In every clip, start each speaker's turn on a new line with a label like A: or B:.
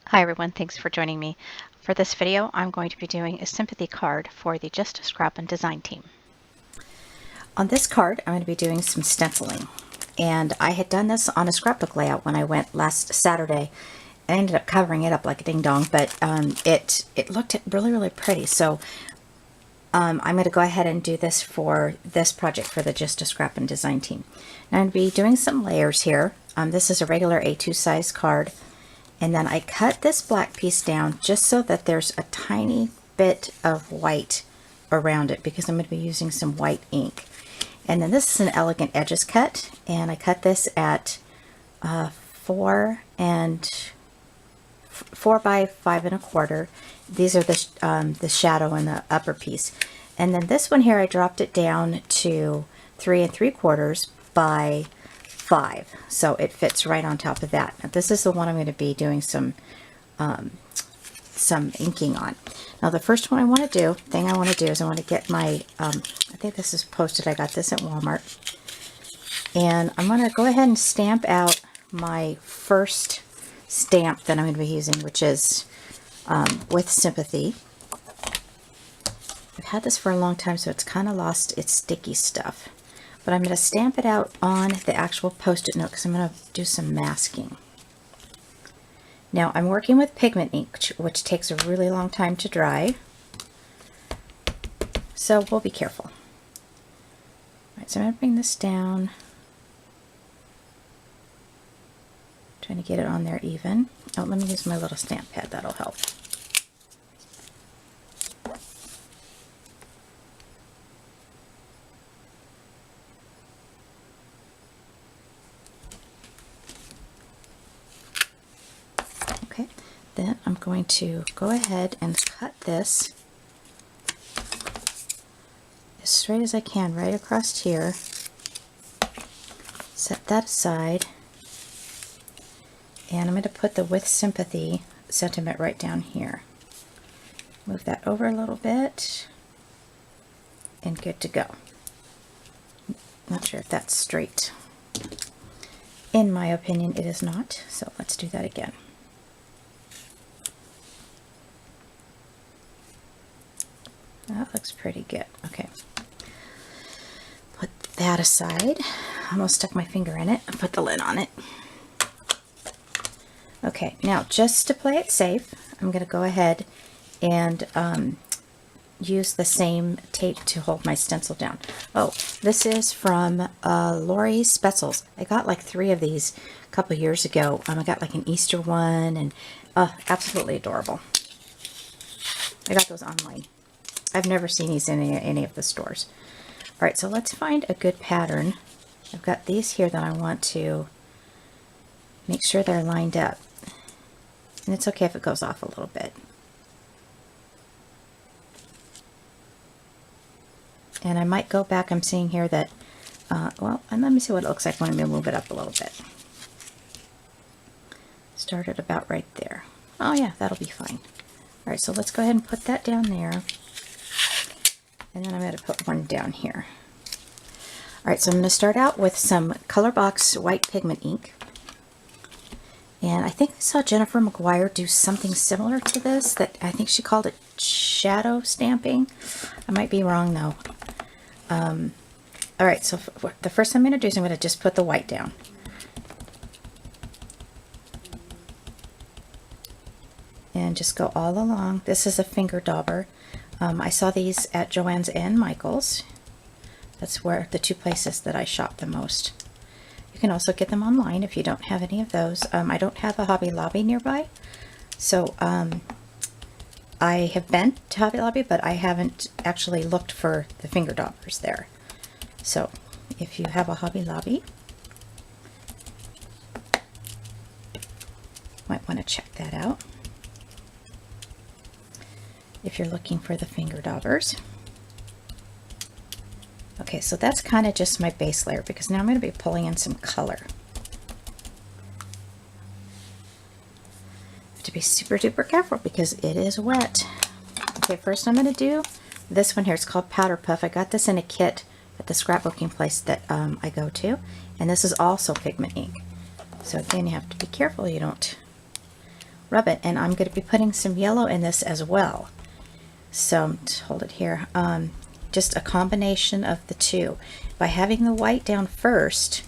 A: Hi everyone, thanks for joining me. For this video, I'm going to be doing a sympathy card for the Just-A-Scrappin Design team. On this card, I'm going to be doing some stenciling. And I had done this on a scrapbook layout when I went last Saturday. I ended up covering it up like a ding-dong, but it looked really pretty. So I'm going to go ahead and do this for this project for the Just-A-Scrappin Design team. Now I'm going to be doing some layers here. This is a regular A2 size card. And then I cut this black piece down just so that there's a tiny bit of white around it because I'm going to be using some white ink. And then this is an elegant edges cut, and I cut this at 4 by 5 1/4. These are the shadow in the upper piece. And then this one here, I dropped it down to 3 3/4 by 5, so it fits right on top of that. Now, this is the one I'm going to be doing some inking on. Now the first thing I want to do is I want to get my, I think this is posted, I got this at Walmart, and I'm going to go ahead and stamp out my first stamp that I'm going to be using, which is with Sympathy. I've had this for a long time, so it's kind of lost its sticky stuff. But I'm going to stamp it out on the actual Post-it note because I'm going to do some masking. Now I'm working with pigment ink, which takes a really long time to dry. So we'll be careful. All right, so I'm going to bring this down. Trying to get it on there even. Oh, let me use my little stamp pad, that'll help. Then I'm going to go ahead and cut this as straight as I can right across here. Set that aside. And I'm going to put the With Sympathy sentiment right down here. Move that over a little bit and good to go. Not sure if that's straight. In my opinion, it is not. So let's do that again. That looks pretty good. Okay. Put that aside. I almost stuck my finger in it. Put the lid on it. Okay, now just to play it safe, I'm going to go ahead and use the same tape to hold my stencil down. Oh, this is from Lori Spetzels. I got like 3 of these a couple years ago. I got like an Easter one, and absolutely adorable. I got those online. I've never seen these in any of the stores. All right, so let's find a good pattern. I've got these here that I want to make sure they're lined up. And it's okay if it goes off a little bit. And I might go back, I'm seeing here that, well, and let me see what it looks like when I move it up a little bit. Start it about right there. Oh yeah, that'll be fine. All right, so let's go ahead and put that down there. And then I'm going to put one down here. Alright, so I'm going to start out with some Colorbox white pigment ink. And I think I saw Jennifer McGuire do something similar to this, that I think she called it shadow stamping. I might be wrong though. Alright, so the first thing I'm going to do is I'm going to just put the white down. And just go all along. This is a finger dauber. I saw these at Joann's and Michael's. That's where the 2 places that I shop the most. You can also get them online if you don't have any of those. I don't have a Hobby Lobby nearby, so I have been to Hobby Lobby, but I haven't actually looked for the finger daubers there. So if you have a Hobby Lobby, might want to check that out if you're looking for the finger daubers. Okay, so that's kind of just my base layer, because now I'm going to be pulling in some color. Have to be super duper careful because it is wet. Okay, first I'm going to do this one here. It's called Powder Puff. I got this in a kit at the scrapbooking place that I go to, and this is also pigment ink. So again, you have to be careful you don't rub it. And I'm going to be putting some yellow in this as well. So hold it here. Just a combination of the two. By having the white down first,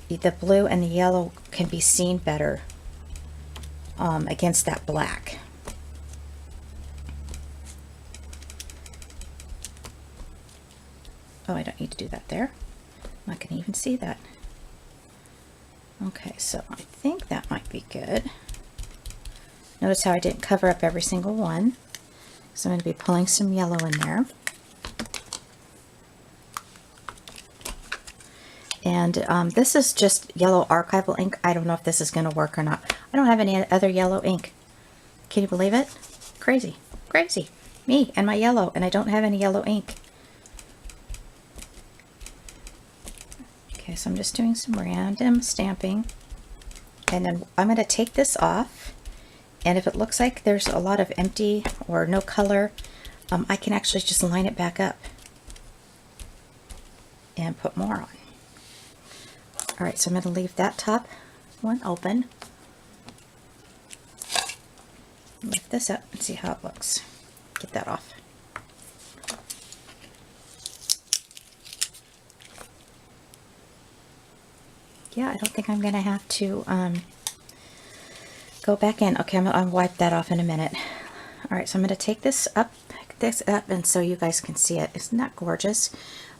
A: the blue and the yellow can be seen better against that black. Oh, I don't need to do that there. I'm not going to even see that. Okay, so I think that might be good. Notice how I didn't cover up every single one. So I'm going to be pulling some yellow in there. And this is just yellow archival ink. I don't know if this is going to work or not. I don't have any other yellow ink. Can you believe it? Crazy. Crazy. Me and my yellow, and I don't have any yellow ink. Okay, so I'm just doing some random stamping. And then I'm going to take this off. And if it looks like there's a lot of empty or no color, I can actually just line it back up and put more on. All right, so I'm going to leave that top one open. Lift this up and see how it looks. Get that off. Yeah, I don't think I'm going to have to go back in. Okay, I'll wipe that off in a minute. All right, so I'm going to take this up, and so you guys can see it. Isn't that gorgeous?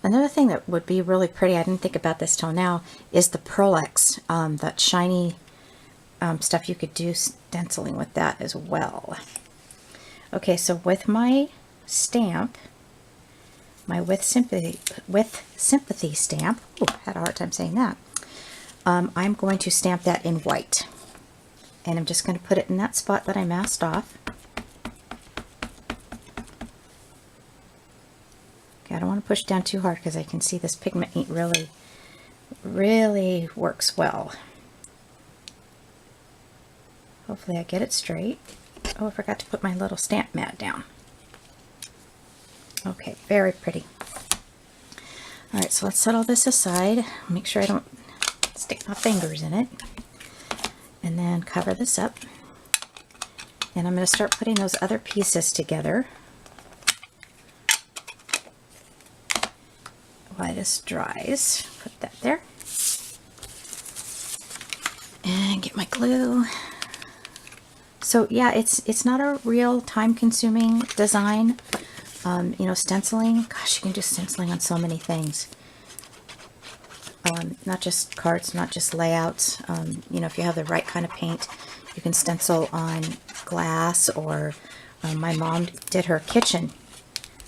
A: Another thing that would be really pretty, I didn't think about this till now, is the Pearl-Ex, that shiny stuff. You could do stenciling with that as well. Okay, so with my stamp, my with Sympathy stamp, ooh, had a hard time saying that, I'm going to stamp that in white. And I'm just going to put it in that spot that I masked off. Okay, I don't want to push down too hard because I can see this pigment ink really works well. Hopefully I get it straight. Oh, I forgot to put my little stamp mat down. Okay, very pretty. All right, so let's set all this aside. Make sure I don't stick my fingers in it. And then cover this up. And I'm going to start putting those other pieces together while this dries. Put that there. And get my glue. So yeah, it's not a real time-consuming design. You know, stenciling, gosh, you can do stenciling on so many things. Not just cards, not just layouts. You know, if you have the right kind of paint, you can stencil on glass, or my mom did her kitchen.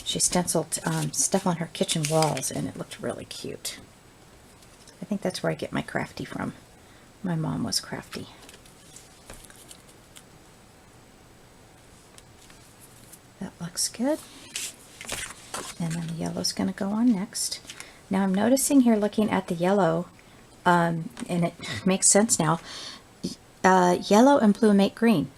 A: She stenciled stuff on her kitchen walls, and it looked really cute. I think that's where I get my crafty from. My mom was crafty. That looks good. And then the yellow's going to go on next. Now I'm noticing here, looking at the yellow, and it makes sense now, yellow and blue make green.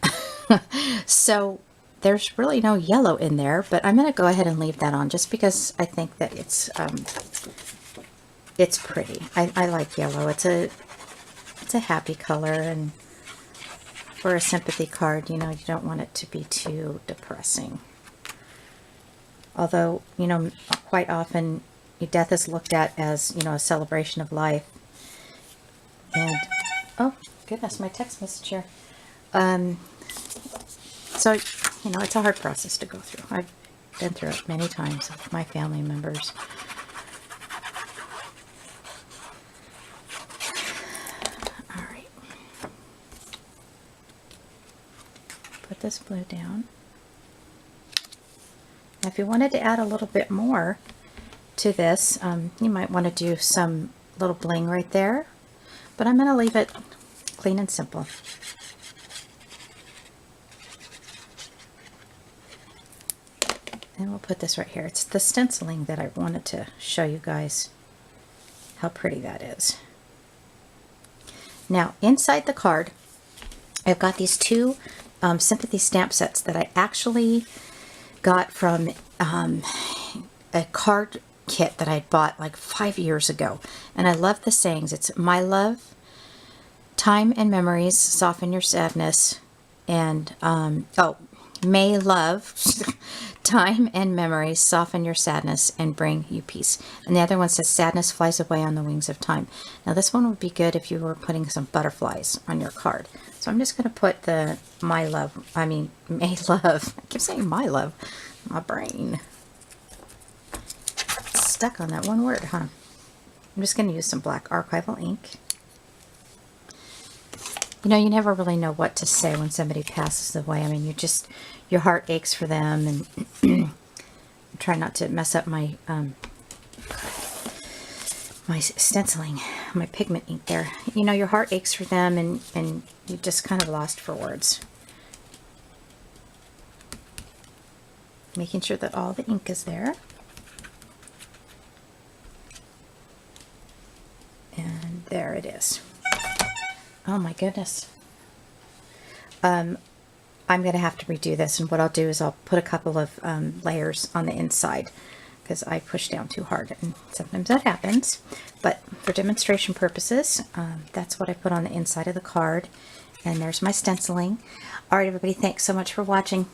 A: So there's really no yellow in there, but I'm going to go ahead and leave that on just because I think that it's pretty. I like yellow. It's a happy color, and for a sympathy card, you know, you don't want it to be too depressing. Although, you know, quite often death is looked at as, you know, a celebration of life. And, oh, goodness, my text message here. So, you know, it's a hard process to go through. I've been through it many times with my family members. All right. Put this blue down. Now, if you wanted to add a little bit more to this, you might want to do some little bling right there, but I'm going to leave it clean and simple. And we'll put this right here. It's the stenciling that I wanted to show you guys how pretty that is. Now, inside the card, I've got these two Sympathy stamp sets that I actually got from a card kit that I bought like 5 years ago. And I love the sayings. It's my love, Time and memories soften your sadness, and may love, time and memories soften your sadness and bring you peace. And the other one says sadness flies away on the wings of time. Now this one would be good if you were putting some butterflies on your card. So I'm just going to put the may love. I keep saying my love. My brain. It's stuck on that one word, huh? I'm just going to use some black archival ink. You know, you never really know what to say when somebody passes away. I mean, your heart aches for them, and I'm trying not to mess up my my stenciling, my pigment ink there. You know, your heart aches for them, and you're just kind of lost for words. Making sure that all the ink is there. And there it is. Oh my goodness. I'm going to have to redo this, and what I'll do is I'll put a couple of layers on the inside because I pushed down too hard, and sometimes that happens. But for demonstration purposes, that's what I put on the inside of the card. And there's my stenciling. All right, everybody, thanks so much for watching.